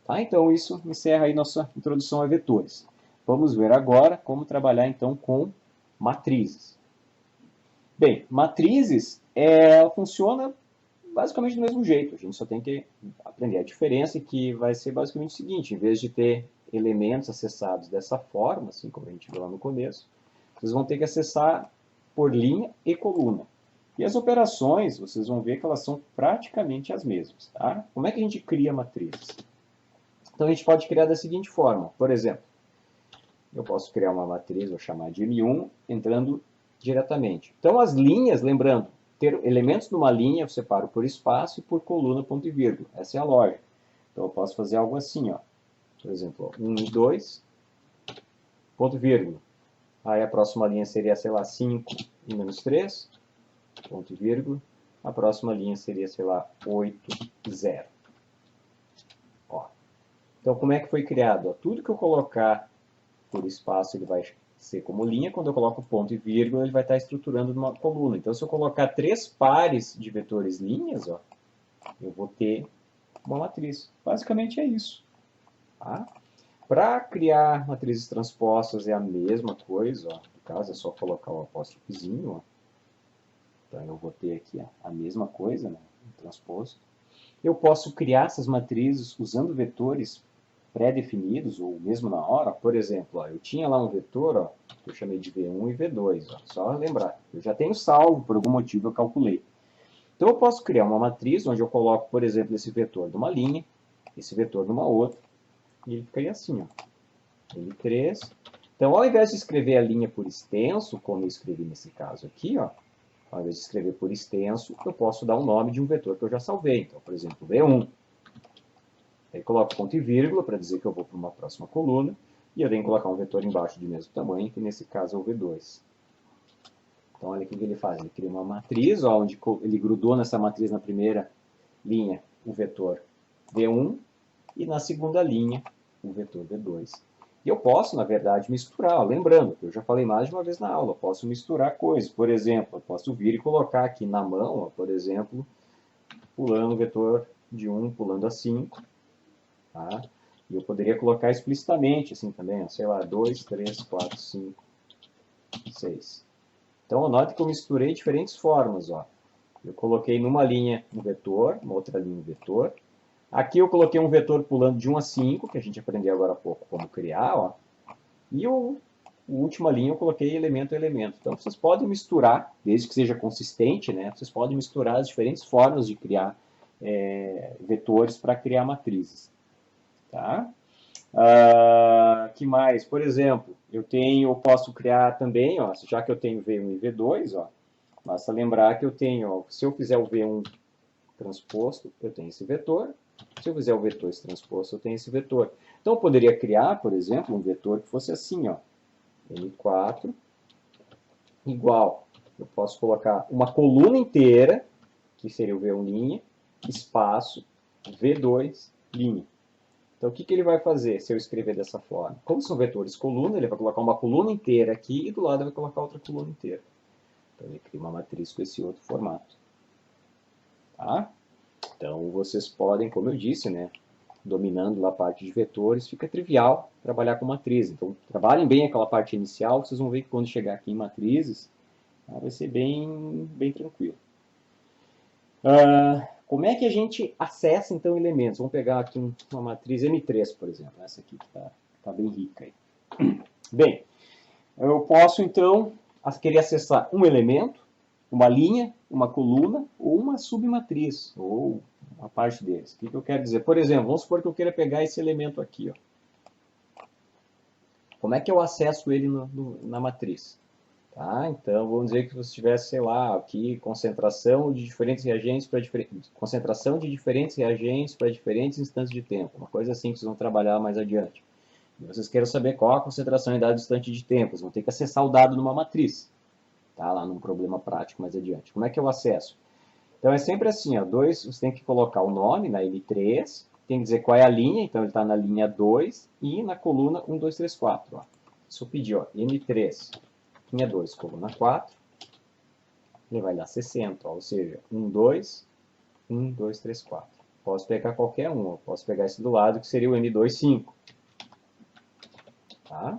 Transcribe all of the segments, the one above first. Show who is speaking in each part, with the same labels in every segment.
Speaker 1: Tá? Então, isso encerra aí nossa introdução a vetores. Vamos ver agora como trabalhar, então, com matrizes. Bem, matrizes funciona basicamente do mesmo jeito. A gente só tem que aprender a diferença, que vai ser basicamente o seguinte: em vez de ter elementos acessados dessa forma, assim como a gente viu lá no começo, vocês vão ter que acessar por linha e coluna. E as operações, vocês vão ver que elas são praticamente as mesmas. Tá? Como é que a gente cria matrizes? Então a gente pode criar da seguinte forma. Por exemplo, eu posso criar uma matriz, vou chamar de M1, entrando diretamente. Então as linhas, lembrando, ter elementos numa linha eu separo por espaço e por coluna, ponto e vírgula. Essa é a lógica. Então eu posso fazer algo assim, ó. Por exemplo, 1 e 2, ponto e vírgula. Aí a próxima linha seria, sei lá, 5 e menos 3, ponto e vírgula. A próxima linha seria, sei lá, 8 e 0. Ó. Então como é que foi criado? Ó, tudo que eu colocar por espaço ele vai ser como linha, quando eu coloco ponto e vírgula ele vai estar estruturando numa coluna. Então se eu colocar 3 pares de vetores linhas, ó, eu vou ter uma matriz. Basicamente é isso. Tá? Para criar matrizes transpostas é a mesma coisa, ó. No caso é só colocar o apóstrofozinho, ó. Então eu vou ter aqui a mesma coisa, né, transposto. Eu posso criar essas matrizes usando vetores pré-definidos, ou mesmo na hora. Por exemplo, ó, eu tinha lá um vetor, ó, que eu chamei de V1 e V2. Ó, só lembrar, eu já tenho salvo, por algum motivo eu calculei. Então eu posso criar uma matriz onde eu coloco, por exemplo, esse vetor numa linha, esse vetor numa outra, e ele ficaria assim, ó, M3. Então, ao invés de escrever a linha por extenso, como eu escrevi nesse caso aqui, ó, ao invés de escrever por extenso, eu posso dar o nome de um vetor que eu já salvei. Então, por exemplo, V1. Aí coloco ponto e vírgula para dizer que eu vou para uma próxima coluna. E eu tenho que colocar um vetor embaixo de mesmo tamanho, que nesse caso é o V2. Então, olha o que ele faz. Ele cria uma matriz, ó, onde ele grudou nessa matriz na primeira linha o vetor V1 e na segunda linha o vetor V2. E eu posso, na verdade, misturar. Ó, lembrando, que eu já falei mais de uma vez na aula, eu posso misturar coisas. Por exemplo, eu posso vir e colocar aqui na mão, ó, por exemplo, pulando o vetor de 1, pulando a 5. Tá? E eu poderia colocar explicitamente, assim também, ó, sei lá, 2, 3, 4, 5, 6. Então, note que eu misturei diferentes formas. Ó. Eu coloquei numa linha um vetor, uma outra linha um vetor. Aqui eu coloquei um vetor pulando de 1 a 5, que a gente aprendeu agora há pouco como criar. Ó. E a última linha eu coloquei elemento a elemento. Então, vocês podem misturar, desde que seja consistente, né? Vocês podem misturar as diferentes formas de criar vetores para criar matrizes. Tá? Que mais? Por exemplo, eu posso criar também, ó, já que eu tenho V1 e V2, ó, basta lembrar que eu tenho, ó, se eu fizer o V1 transposto, eu tenho esse vetor. Se eu fizer o V2 transposto, eu tenho esse vetor. Então eu poderia criar, por exemplo, um vetor que fosse assim, ó, M4 igual. Eu posso colocar uma coluna inteira, que seria o V1', espaço, V2, linha. Então, o que ele vai fazer se eu escrever dessa forma? Como são vetores coluna, ele vai colocar uma coluna inteira aqui e do lado vai colocar outra coluna inteira. Então, ele cria uma matriz com esse outro formato. Tá? Então, vocês podem, como eu disse, né, dominando lá a parte de vetores, fica trivial trabalhar com matriz. Então, trabalhem bem aquela parte inicial, vocês vão ver que quando chegar aqui em matrizes, vai ser bem, bem tranquilo. Como é que a gente acessa, então, elementos? Vamos pegar aqui uma matriz M3, por exemplo. Essa aqui que está bem rica aí. Bem, eu posso, então, querer acessar um elemento, uma linha, uma coluna ou uma submatriz, ou uma parte deles. O que eu quero dizer? Por exemplo, vamos supor que eu queira pegar esse elemento aqui. Ó. Como é que eu acesso ele na matriz? Tá? Então, vamos dizer que você tivesse, sei lá, aqui concentração de diferentes reagentes para concentração de diferentes reagentes para diferentes instantes de tempo. Uma coisa assim que vocês vão trabalhar mais adiante. E vocês querem saber qual a concentração em dado instante de tempo. Vocês vão ter que acessar o dado numa matriz. Tá? Lá num problema prático mais adiante. Como é que eu acesso? Então, é sempre assim, ó, você tem que colocar o nome na L3, tem que dizer qual é a linha, então ele está na linha 2 e na coluna 1, 2, 3, 4. Ó. Se eu pedir, ó, N3, linha 2, coluna 4, ele vai dar 60, ó, ou seja, 1, 2, 1, 2, 3, 4. Posso pegar qualquer um. Eu posso pegar esse do lado, que seria o M2, 5. Tá?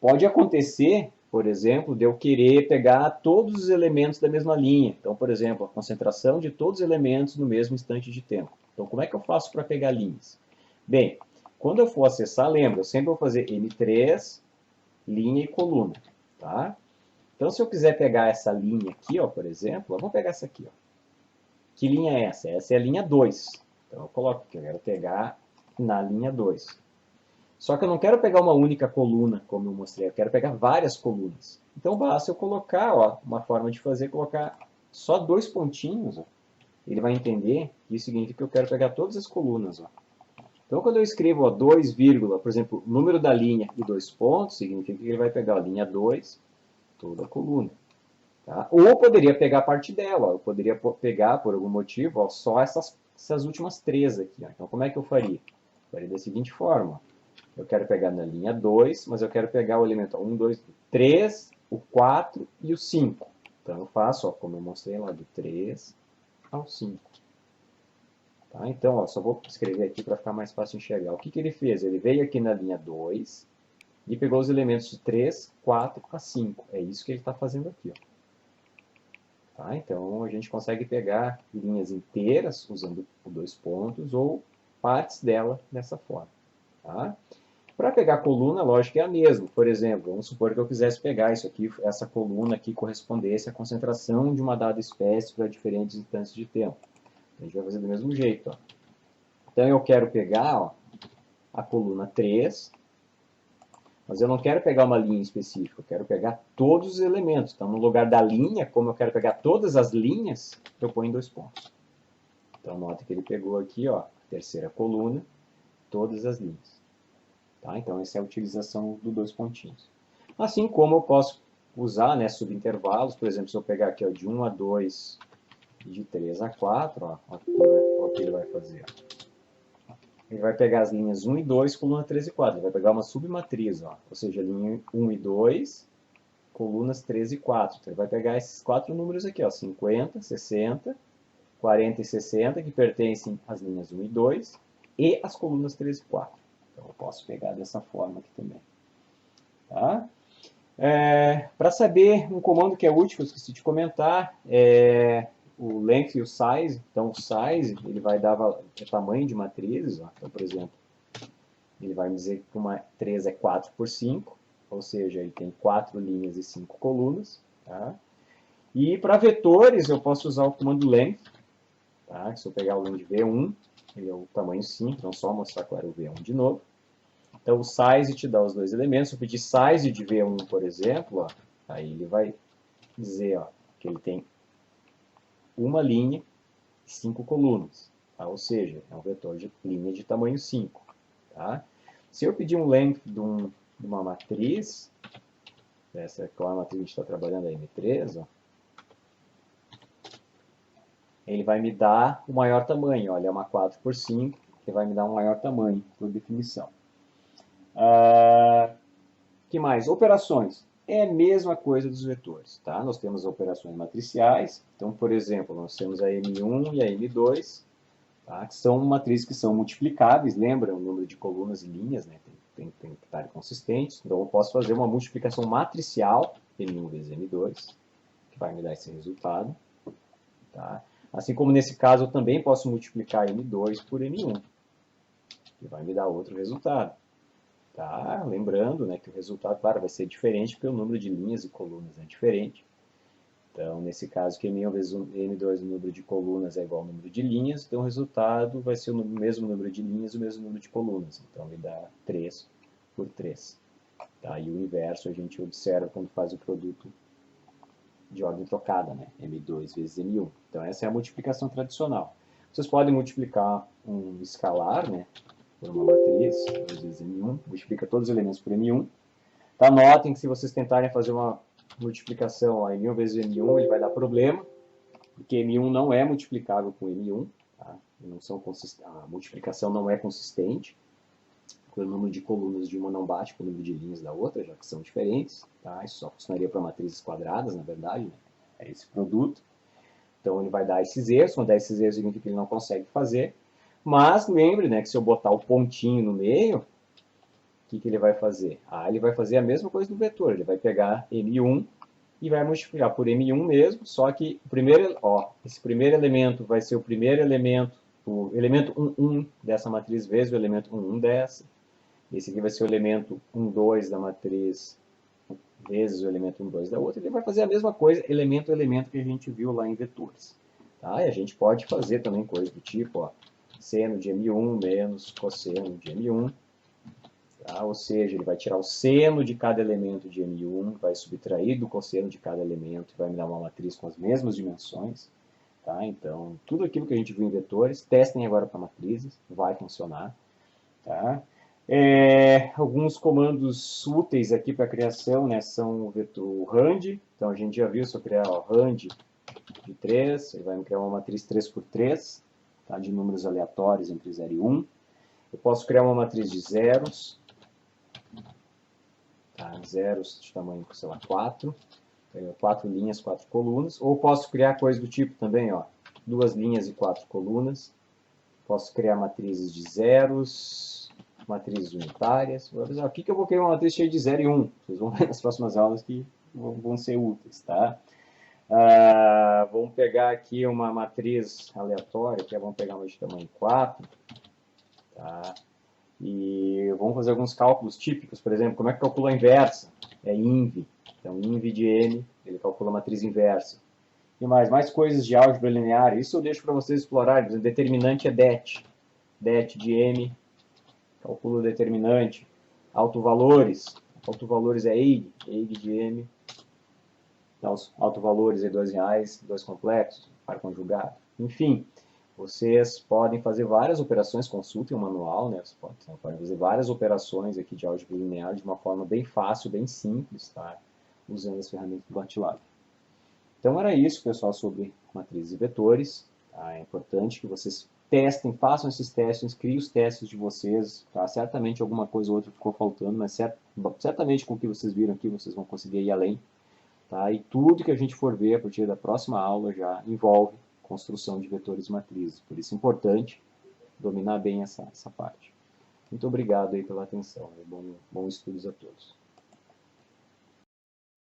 Speaker 1: Pode acontecer, por exemplo, de eu querer pegar todos os elementos da mesma linha. Então, por exemplo, a concentração de todos os elementos no mesmo instante de tempo. Então, como é que eu faço para pegar linhas? Bem, quando eu for acessar, lembra, eu sempre vou fazer M3, linha e coluna. Tá? Então, se eu quiser pegar essa linha aqui, ó, por exemplo, vamos pegar essa aqui. Ó. Que linha é essa? Essa é a linha 2. Então, eu coloco que eu quero pegar na linha 2. Só que eu não quero pegar uma única coluna, como eu mostrei, eu quero pegar várias colunas. Então basta eu colocar, ó, uma forma de fazer, colocar só 2 pontinhos, ó. Ele vai entender que isso significa que eu quero pegar todas as colunas. Ó. Então quando eu escrevo ó, 2, por exemplo, o número da linha e 2 pontos, significa que ele vai pegar a linha 2, toda a coluna. Tá? Ou eu poderia pegar a parte dela, ó. Eu poderia pegar, por algum motivo, ó, só essas últimas 3 aqui. Ó. Então como é que eu faria? Eu faria da seguinte forma. Ó. Eu quero pegar na linha 2, mas eu quero pegar o elemento 1, 2, 3, o 4 e o 5. Então eu faço, ó, como eu mostrei lá, do 3 ao 5. Tá? Então, ó, só vou escrever aqui para ficar mais fácil enxergar. O que, que ele fez? Ele veio aqui na linha 2 e pegou os elementos de 3, 4 a 5. É isso que ele está fazendo aqui. Ó. Tá? Então a gente consegue pegar linhas inteiras usando 2 pontos ou partes dela dessa forma. Tá? Para pegar a coluna, a lógica é a mesma. Por exemplo, vamos supor que eu quisesse pegar isso aqui, essa coluna aqui correspondesse à concentração de uma dada espécie para diferentes instantes de tempo. A gente vai fazer do mesmo jeito. Ó. Então eu quero pegar ó, a coluna 3, mas eu não quero pegar uma linha específica, eu quero pegar todos os elementos. Então no lugar da linha, como eu quero pegar todas as linhas, eu ponho 2 pontos. Então nota que ele pegou aqui, ó, a terceira coluna, todas as linhas. Tá? Então, essa é a utilização do 2 pontinhos. Assim como eu posso usar né, subintervalos, por exemplo, se eu pegar aqui ó, de 1 a 2 e de 3 a 4, ó, o que ele vai fazer. Ele vai pegar as linhas 1 e 2, coluna 3 e 4. Ele vai pegar uma submatriz, ó, ou seja, linha 1 e 2, colunas 3 e 4. Então, ele vai pegar esses 4 números aqui, ó, 50, 60, 40 e 60, que pertencem às linhas 1 e 2, e as colunas 3 e 4. Então, eu posso pegar dessa forma aqui também. Tá? Para saber um comando que é útil, que eu esqueci de comentar, é o length e o size. Então, o size ele vai dar o tamanho de matrizes. Ó. Então, por exemplo, ele vai me dizer que uma 3 é 4 por 5, ou seja, ele tem 4 linhas e 5 colunas. Tá? E para vetores, eu posso usar o comando length. Tá? Se eu pegar o length V1, ele é o tamanho 5, então só mostrar qual era o V1 de novo. Então, o size te dá os 2 elementos. Se eu pedir size de V1, por exemplo, ó, aí ele vai dizer ó, que ele tem uma linha e 5 colunas. Tá? Ou seja, é um vetor de linha de tamanho 5. Tá? Se eu pedir um length de uma matriz, essa é qual a matriz que a gente está trabalhando, a M3, ó, ele vai me dar o maior tamanho. Ó, ele é uma 4 por 5, que vai me dar um maior tamanho, por definição. Que mais? Operações. É a mesma coisa dos vetores. Tá? Nós temos operações matriciais. Então, por exemplo, nós temos a M1 e a M2, tá? Que são matrizes que são multiplicáveis. Lembra o número de colunas e linhas, né? Tem que estar consistentes. Então, eu posso fazer uma multiplicação matricial, M1 vezes M2, que vai me dar esse resultado. Tá? Assim como nesse caso, eu também posso multiplicar M2 por M1, que vai me dar outro resultado. Tá? Lembrando né, que o resultado, claro, vai ser diferente, porque o número de linhas e colunas é diferente. Então, nesse caso, que M1 vezes M2, o número de colunas é igual ao número de linhas, então o resultado vai ser o mesmo número de linhas e o mesmo número de colunas. Então, ele dá 3 por 3. Tá? E o inverso a gente observa quando faz o produto de ordem trocada, né? M2 vezes M1. Então, essa é a multiplicação tradicional. Vocês podem multiplicar um escalar, né? Por uma matriz, 2 vezes M1, multiplica todos os elementos por M1. Tá? Notem que se vocês tentarem fazer uma multiplicação ó, M1 vezes M1, ele vai dar problema, porque M1 não é multiplicável com M1, tá? A multiplicação não é consistente, porque o número de colunas de uma não bate com o número de linhas da outra, já que são diferentes. Tá? Isso só funcionaria para matrizes quadradas, na verdade, né? É esse produto. Então ele vai dar esses erros, quando dá esses erros significa que ele não consegue fazer. Mas lembre, né, que se eu botar o pontinho no meio, o que ele vai fazer? Ele vai fazer a mesma coisa no vetor, ele vai pegar M1 e vai multiplicar por M1 mesmo, só que esse primeiro elemento vai ser o primeiro elemento, o elemento 1, 1 dessa matriz vezes o elemento 1, 1 dessa. Esse aqui vai ser o elemento 1, 2 da matriz vezes o elemento 1, 2 da outra. Ele vai fazer a mesma coisa, elemento a elemento, que a gente viu lá em vetores. Tá? E a gente pode fazer também coisas do tipo, seno de M1 menos cosseno de M1. Tá? Ou seja, ele vai tirar o seno de cada elemento de M1, vai subtrair do cosseno de cada elemento, vai me dar uma matriz com as mesmas dimensões. Tá? Então, tudo aquilo que a gente viu em vetores, testem agora para matrizes, vai funcionar. Tá? Alguns comandos úteis aqui para a criação, né, são o vetor rand. Então, a gente já viu, se eu criar rand de 3, ele vai me criar uma matriz 3 por 3, tá, de números aleatórios entre 0 e 1. Eu posso criar uma matriz de zeros, tá, zeros de tamanho, sei lá, 4, 4 linhas, 4 colunas. Ou posso criar coisas do tipo também, 2 linhas e 4 colunas. Posso criar matrizes de zeros, matrizes unitárias. Aqui que eu vou criar uma matriz cheia de 0 e 1. Vocês vão ver nas próximas aulas que vão ser úteis, tá? Vamos pegar aqui uma matriz aleatória, que vamos pegar uma de tamanho 4. Tá? E vamos fazer alguns cálculos típicos, por exemplo, como é que calcula a inversa? É inv. Então, inv de m, ele calcula a matriz inversa. E mais coisas de álgebra linear. Isso eu deixo para vocês explorarem. O determinante é det. Det de m, calcula o determinante. Autovalores. Autovalores é eig. Eig de m. Então, os autovalores é 2 reais, 2 complexos, par conjugado. Enfim, vocês podem fazer várias operações, consultem o manual, né? Vocês podem fazer várias operações aqui de álgebra linear de uma forma bem fácil, bem simples, tá? Usando as ferramentas do MATLAB. Então era isso, pessoal, sobre matrizes e vetores. Tá? É importante que vocês testem, façam esses testes, criem os testes de vocês. Tá? Certamente alguma coisa ou outra ficou faltando, mas certamente com o que vocês viram aqui vocês vão conseguir ir além. Tá? E tudo que a gente for ver a partir da próxima aula já envolve construção de vetores e matrizes. Por isso é importante dominar bem essa parte. Muito obrigado aí pela atenção. Bom estudos a todos.